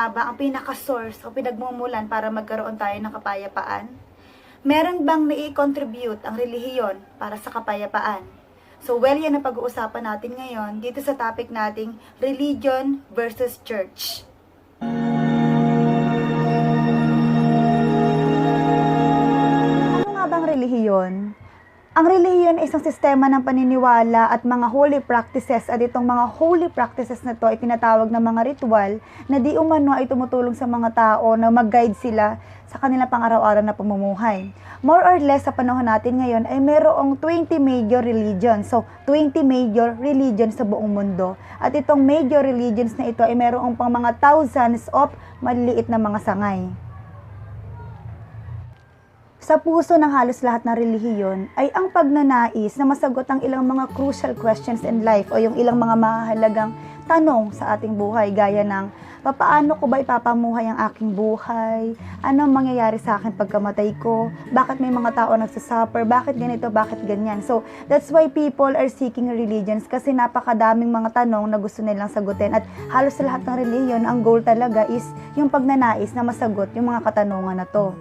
nga ba ang pinaka-source o pinagmumulan para magkaroon tayo ng kapayapaan? Meron bang nai-contribute ang relihiyon para sa kapayapaan? So, yan ang pag-uusapan natin ngayon dito sa topic nating religion versus church. Ano nga bang relihiyon? Ang relihiyon ay isang sistema ng paniniwala at mga holy practices, at itong mga holy practices na to ay tinatawag na mga ritual na di umano ay tumutulong sa mga tao na mag-guide sila sa kanilang pang-araw-araw na pamumuhay. More or less sa panahon natin ngayon ay mayroong 20 major religions. So, 20 major religions sa buong mundo. At itong major religions na ito ay mayroong pang mga thousands of maliliit na mga sangay. Sa puso ng halos lahat ng relihiyon ay ang pagnanais na masagot ang ilang mga crucial questions in life o yung ilang mga mahalagang tanong sa ating buhay, gaya ng papaano ko ba ipapamuhay ang aking buhay? Ano ang mangyayari sa akin pagkamatay ko? Bakit may mga tao nagsasuffer? Bakit ganito? Bakit ganyan? So, that's why people are seeking religions, kasi napakadaming mga tanong na gusto nilang sagutin, at halos sa lahat ng relihiyon, ang goal talaga is yung pagnanais na masagot yung mga katanungan na to.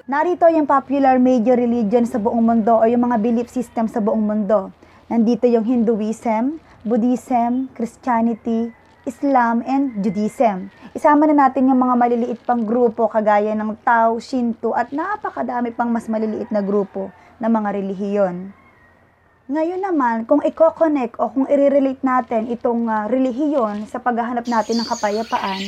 Narito yung popular major religion sa buong mundo o yung mga belief system sa buong mundo. Nandito yung Hinduism, Buddhism, Christianity, Islam, and Judaism. Isama na natin yung mga maliliit pang grupo kagaya ng Tao, Shinto, at napakadami pang mas maliliit na grupo ng mga relihiyon. Ngayon naman, kung i-connect o kung i-relate natin itong relihiyon sa paghahanap natin ng kapayapaan,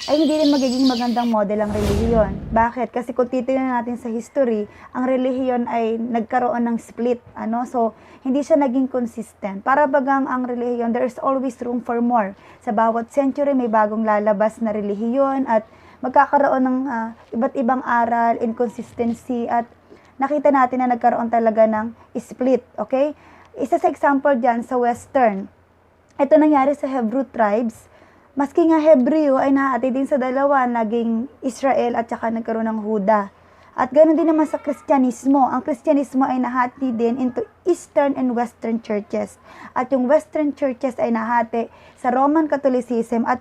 ay hindi rin magiging magandang model ang relihiyon. Bakit? Kasi kung titignan natin sa history, ang relihiyon ay nagkaroon ng split. So, hindi siya naging consistent. Para bagang ang relihiyon, there is always room for more. Sa bawat century, may bagong lalabas na relihiyon at magkakaroon ng iba't ibang aral, inconsistency, at nakita natin na nagkaroon talaga ng split. Okay? Isa sa example dyan sa Western. Ito nangyari sa Hebrew tribes. Maski nga Hebreo ay nahati din sa dalawa, naging Israel at saka nagkaroon ng Huda. At ganoon din naman sa Kristyanismo. Ang Kristyanismo ay nahati din into Eastern and Western churches. At yung Western churches ay nahati sa Roman Catholicism at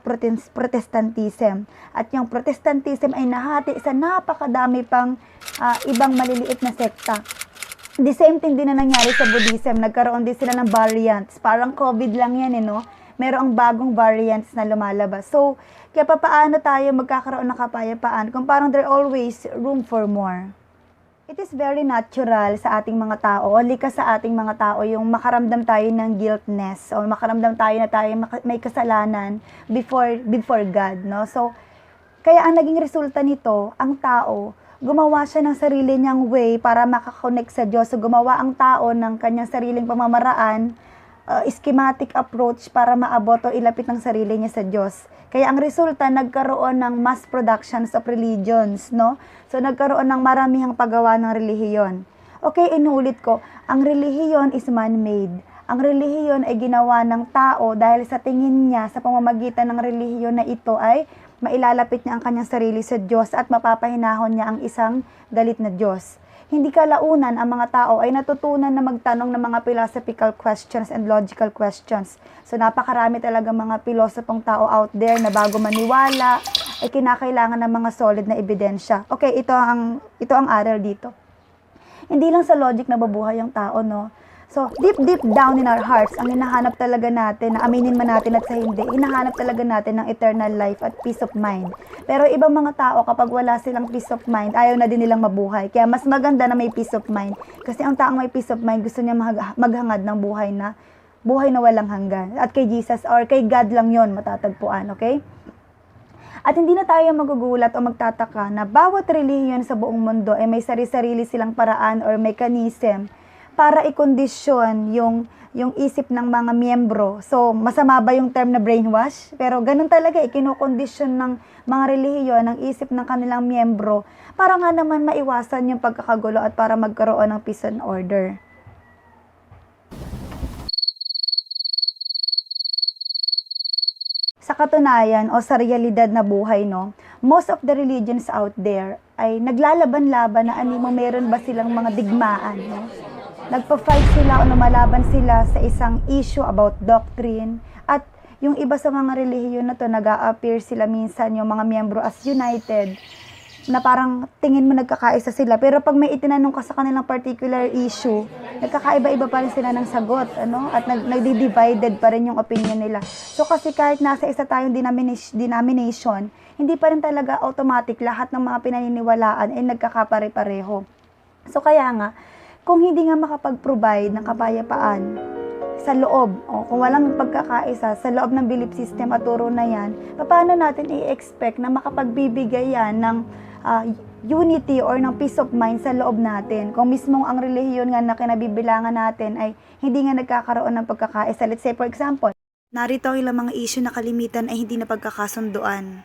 Protestantism. At yung Protestantism ay nahati sa napakadami pang ibang maliliit na sekta. The same thing din na nangyari sa Buddhism. Nagkaroon din sila ng variants. Parang COVID lang yan, merong bagong variants na lumalabas. So, kaya paano tayo magkakaroon ng kapayapaan kung parang there always room for more? It is very natural sa ating mga tao, likas sa ating mga tao yung makaramdam tayo ng guiltness o makaramdam tayo na tayo may kasalanan before God, no? So, kaya ang naging resulta nito, ang tao, gumawa siya ng sarili niyang way para makakonect sa Diyos. So, gumawa ang tao ng kanyang sariling pamamaraan, schematic approach para maabot o ilapit ng sarili niya sa Diyos. Kaya ang resulta, nagkaroon ng mass productions of religions, no? So, nagkaroon ng maramihang paggawa ng relihiyon. Okay, inuulit ko, ang relihiyon is man-made. Ang relihiyon ay ginawa ng tao dahil sa tingin niya sa pamamagitan ng relihiyon na ito ay mailalapit niya ang kanyang sarili sa Diyos at mapapahinahon niya ang isang galit na Diyos. Hindi kalaunan ang mga tao ay natutunan na magtanong ng mga philosophical questions and logical questions. So napakarami talaga mga pilosopong tao out there na bago maniwala ay kinakailangan ng mga solid na ebidensya. Okay, ito ang aral dito. Hindi lang sa logic na babuhay ang tao, no? So, deep down in our hearts, ang hinahanap talaga natin, na aminin man natin at sa hindi, hinahanap talaga natin ng eternal life at peace of mind. Pero ibang mga tao, kapag wala silang peace of mind, ayaw na din nilang mabuhay. Kaya mas maganda na may peace of mind. Kasi ang taong may peace of mind, gusto niya maghangad ng buhay na walang hanggan. At kay Jesus or kay God lang yon matatagpuan, okay? At hindi na tayo magugulat o magtataka na bawat relihiyon sa buong mundo ay may sarili-sarili silang paraan or mechanism para i-kondisyon yung isip ng mga miyembro. So, masama ba yung term na brainwash? Pero ganun talaga, kinokondisyon ng mga relihiyon ang isip ng kanilang miyembro para nga naman maiwasan yung pagkakagulo at para magkaroon ng peace and order. Sa katunayan o sa realidad na buhay, no, most of the religions out there ay naglalaban-laban na animo meron ba silang mga digmaan, no? Nagpa-fight sila o lumalaban sila sa isang issue about doctrine. At yung iba sa mga relihiyon na to, nag-a-appear sila minsan yung mga miyembro as united, na parang tingin mo nagkakaisa sila. Pero pag may itinanong ka sa kanilang particular issue, nagkakaiba-iba pa rin sila ng sagot, ano? At nagdi-divided pa rin yung opinion nila. So kasi kahit nasa isa tayong denomination, hindi pa rin talaga automatic lahat ng mga pinaniniwalaan ay nagkakapare-pareho. So kaya nga, kung hindi nga makapag-provide ng kapayapaan sa loob, o kung walang pagkakaisa sa loob ng belief system at turo na yan, paano natin i-expect na makapagbibigay yan ng unity or ng peace of mind sa loob natin? Kung mismong ang relihiyon nga na kinabibilangan natin ay hindi nga nagkakaroon ng pagkakaisa. Let's say for example, narito ang ilang mga issue na kalimitan ay hindi na pagkakasunduan.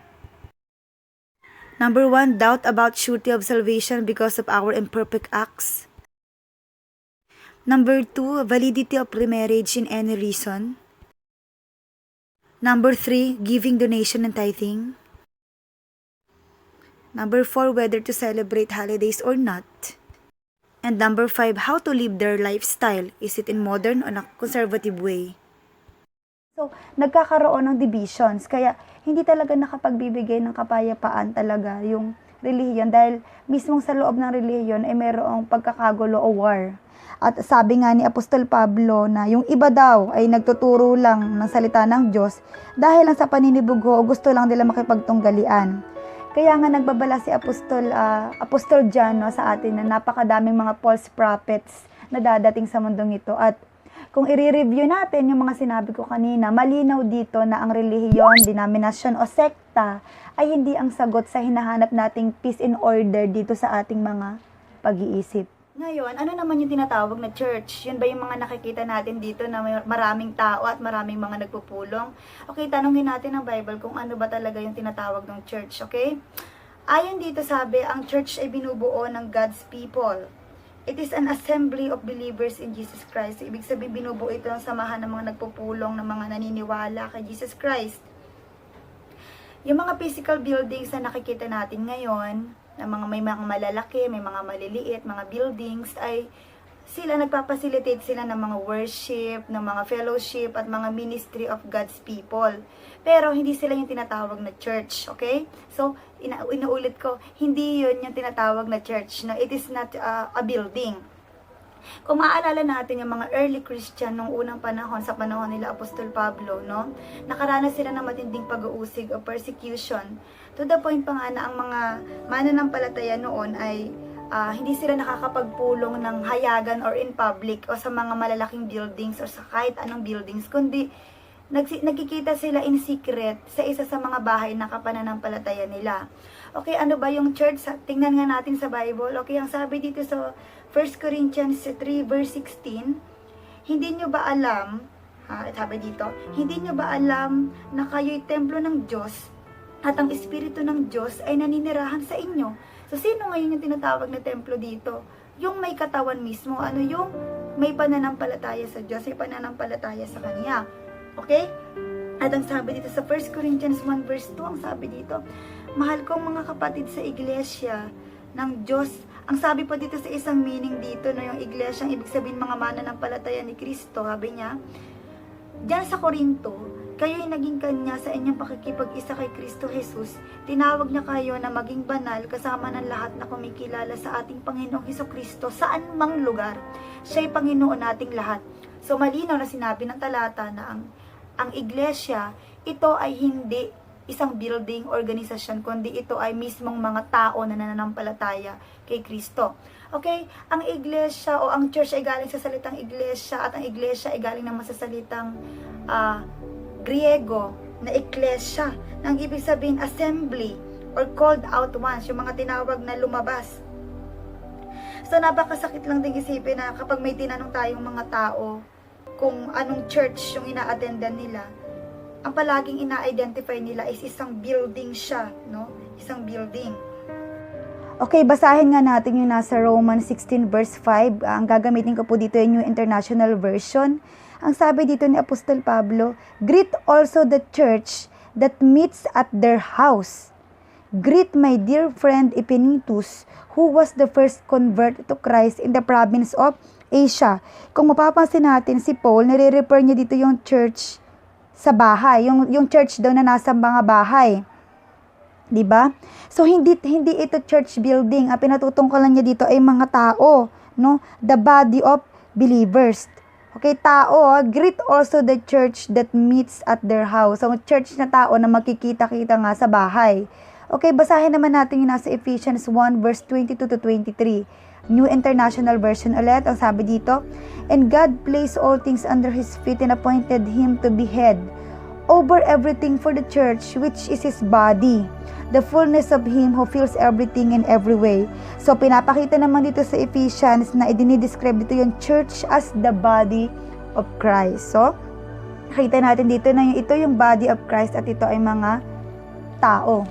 Number 1, doubt about surety of salvation because of our imperfect acts. Number 2, validity of remarriage in any reason. Number 3, giving donation and tithing. Number 4, whether to celebrate holidays or not. And number 5, how to live their lifestyle. Is it in modern or a conservative way? So, nagkakaroon ng divisions. Kaya, hindi talaga nakapagbibigay ng kapayapaan talaga yung relihiyon. Dahil mismong sa loob ng relihiyon ay mayroong pagkakagulo o war. At sabi nga ni Apostol Pablo na yung iba daw ay nagtuturo lang ng salita ng Diyos dahil lang sa paninibugho o gusto lang nila makipagtunggalian. Kaya nga nagbabala si Apostol John, no, sa atin na napakadaming mga false prophets na dadating sa mundong ito. At kung i-review natin yung mga sinabi ko kanina, malinaw dito na ang relihiyon, denominasyon o sekta ay hindi ang sagot sa hinahanap nating peace and order dito sa ating mga pag-iisip. Ngayon, ano naman yung tinatawag na church? Yun ba yung mga nakikita natin dito na may maraming tao at maraming mga nagpupulong? Okay, tanungin natin ng Bible kung ano ba talaga yung tinatawag ng church, okay? Ayon dito sabi, ang church ay binubuo ng God's people. It is an assembly of believers in Jesus Christ. Ibig sabihin, binubuo ito ng samahan ng mga nagpupulong, ng mga naniniwala kay Jesus Christ. Yung mga physical buildings na nakikita natin ngayon, na may mga malalaki, may mga maliliit, mga buildings, ay sila nagpapacilitate sila ng mga worship, ng mga fellowship, at mga ministry of God's people. Pero hindi sila yung tinatawag na church, okay? So, inuulit ko, hindi yun yung tinatawag na church. No? It is not a building. Kung maaalala natin yung mga early Christian nung unang panahon, sa panahon nila Apostol Pablo, no? Nakaranas sila ng matinding pag-uusig o persecution. To the point pa nga na ang mga mananampalataya noon ay hindi sila nakakapagpulong ng hayagan or in public o sa mga malalaking buildings o sa kahit anong buildings, kundi nagkikita sila in secret sa isa sa mga bahay na kapananampalataya nila. Okay, ano ba yung church? Tingnan nga natin sa Bible. Okay, ang sabi dito sa 1 Corinthians 3 verse 16, hindi nyo ba alam, sabi dito, hindi nyo ba alam na kayo'y templo ng Diyos at ang Espiritu ng Diyos ay naninirahan sa inyo? So, sino ngayon yung tinatawag na templo dito? Yung may katawan mismo, ano yung may pananampalataya sa Diyos, may pananampalataya sa Kanya. Okay? At ang sabi dito sa 1 Corinthians 1 verse 2, ang sabi dito, mahal kong mga kapatid sa iglesia ng Diyos. Ang sabi po dito sa isang meaning dito, no, yung iglesia, ang ibig sabihin mga mananampalataya ni Kristo, sabi niya, diyan sa Korinto, kayo'y naging kanya sa inyong pakikipag-isa kay Kristo Jesus. Tinawag niya kayo na maging banal kasama ng lahat na kumikilala sa ating Panginoong Hesukristo saan mang lugar. Siya'y Panginoon nating lahat. So malinaw na sinabi ng talata na ang iglesia, ito ay hindi isang building, organisasyon, kundi ito ay mismong mga tao na nananampalataya kay Kristo. Okay? Ang iglesia o ang church ay galing sa salitang iglesia at ang iglesia ay galing naman sa salitang Griego na ecclesia, nang ibig sabihin assembly or called out ones, yung mga tinawag na lumabas. So napakasakit lang din isipin na kapag may tinanong tayong mga tao kung anong church yung ina-attendan nila, ang palaging ina-identify nila is isang building siya, no? Isang building. Okay, basahin nga natin yung nasa Romans 16 verse 5. Ang gagamitin ko po dito yung New International Version. Ang sabi dito ni Apostol Pablo, greet also the church that meets at their house. Greet my dear friend Epaphras, who was the first convert to Christ in the province of Asia. Kung mapapansin natin, si Paul, nire-refer niya dito yung church sa bahay, yung church daw na nasa mga bahay. 'Di ba? So hindi ito church building. Ang pinatutungkalan niya dito ay mga tao, no? The body of believers. Okay, tao, greet also the church that meets at their house. So, church na tao na makikita-kita nga sa bahay. Okay, basahin naman natin yung nasa Ephesians 1 verse 22 to 23. New International Version ulit, ang sabi dito, "And God placed all things under His feet and appointed Him to be head over everything for the church, which is His body, the fullness of Him who fills everything in every way." So, pinapakita naman dito sa Ephesians na i-describe dito yung church as the body of Christ. So, nakita natin dito na ito yung body of Christ at ito ay mga tao.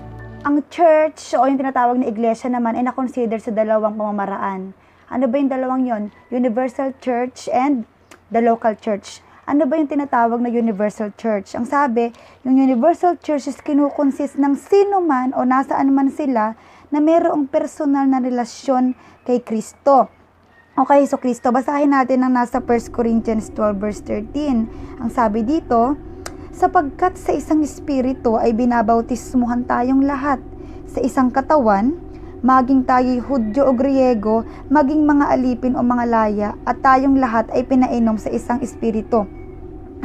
Ang church o yung tinatawag na iglesia naman ay na-consider sa dalawang pamamaraan. Ano ba yung dalawang yon? Universal church and the local church. Ano ba yung tinatawag na universal church? Ang sabi, yung universal church is kinukonsist ng sino man o nasaan man sila na mayroong personal na relasyon kay Kristo. Okay, so Kristo, basahin natin ang nasa 1 Corinthians 12 verse 13. Ang sabi dito, "Sapagkat sa isang espiritu ay binabautismuhan tayong lahat sa isang katawan, maging tayo'y Hudyo o Griego, maging mga alipin o mga laya, at tayong lahat ay pinainom sa isang espiritu."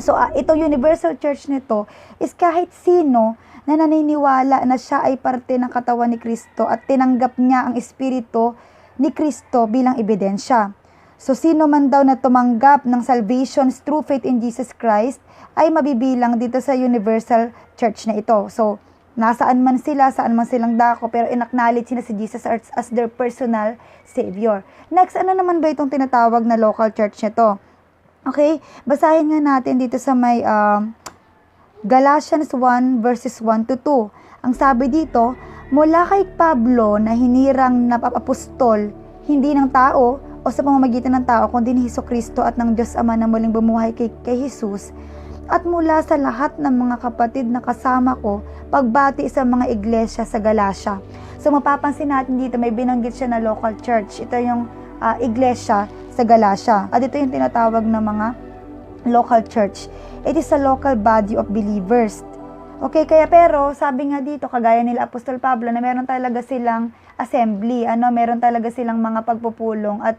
So, itong universal church nito is kahit sino na naniniwala na siya ay parte ng katawan ni Kristo at tinanggap niya ang espiritu ni Kristo bilang ebidensya. So, sino man daw na tumanggap ng salvation through faith in Jesus Christ ay mabibilang dito sa universal church na ito. So, nasaan man sila, saan man silang dako, pero in-acknowledge sila si Jesus as their personal Savior. Next, ano naman ba itong tinatawag na local church nito? Okay, basahin nga natin dito sa may Galatians 1 verses 1 to 2. Ang sabi dito, "Mula kay Pablo na hinirang na apostol, hindi ng tao o sa pamamagitan ng tao, kundi ni Hesukristo at ng Diyos Ama na muling bumuhay kay Jesus, at mula sa lahat ng mga kapatid na kasama ko, pagbati sa mga iglesia sa Galacia." So mapapansin natin dito, may binanggit siya na local church. Ito yung iglesia sa Galacia. At ito yung tinatawag na mga local church. It is a local body of believers. Okay, kaya pero sabi nga dito, kagaya nila Apostol Pablo, na meron talaga silang assembly, meron talaga silang mga pagpupulong at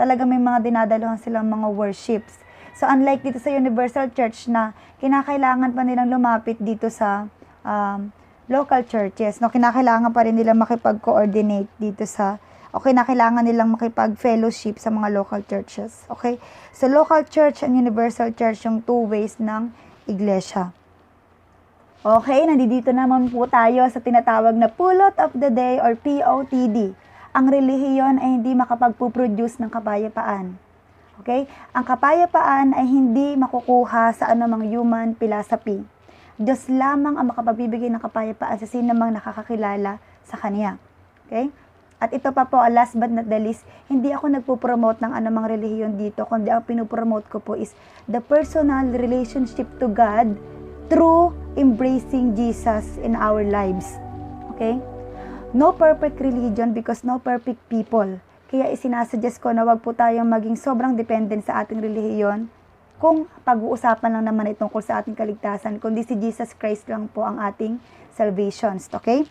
talaga may mga dinadaluhan silang mga worships. So unlike dito sa Universal Church na kinakailangan pa nilang lumapit dito sa local churches, kinakailangan pa rin nilang makipag-coordinate dito sa kinakailangan nilang makipag-fellowship sa mga local churches. Okay? So, local church and universal church yung two ways ng iglesia. Okay, nandito naman po tayo sa tinatawag na pulot of the day or POTD. Ang relihiyon ay hindi makapag-produce ng kapayapaan. Okay? Ang kapayapaan ay hindi makukuha sa anumang human philosophy. Diyos lamang ang makapagbibigay ng kapayapaan sa sino mang nakakakilala sa Kanya. Okay? At ito pa po, last but not the least, hindi ako nagpo-promote ng anumang relihiyon dito, kundi ang pinopromote ko po is the personal relationship to God through embracing Jesus in our lives. Okay? No perfect religion because no perfect people. Kaya isinasuggest ko na wag po tayong maging sobrang dependent sa ating relihiyon kung pag-uusapan lang naman ay tungkol sa ating kaligtasan, kundi si Jesus Christ lang po ang ating salvations. Okay?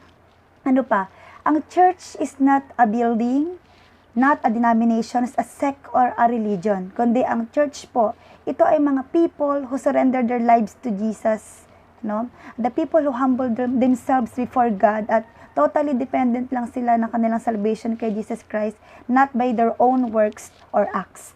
Ano pa? Ang church is not a building, not a denomination, a sect or a religion. Kundi ang church po, ito ay mga people who surrender their lives to Jesus. No? The people who humble themselves before God at totally dependent lang sila ng kanilang salvation kay Jesus Christ, not by their own works or acts.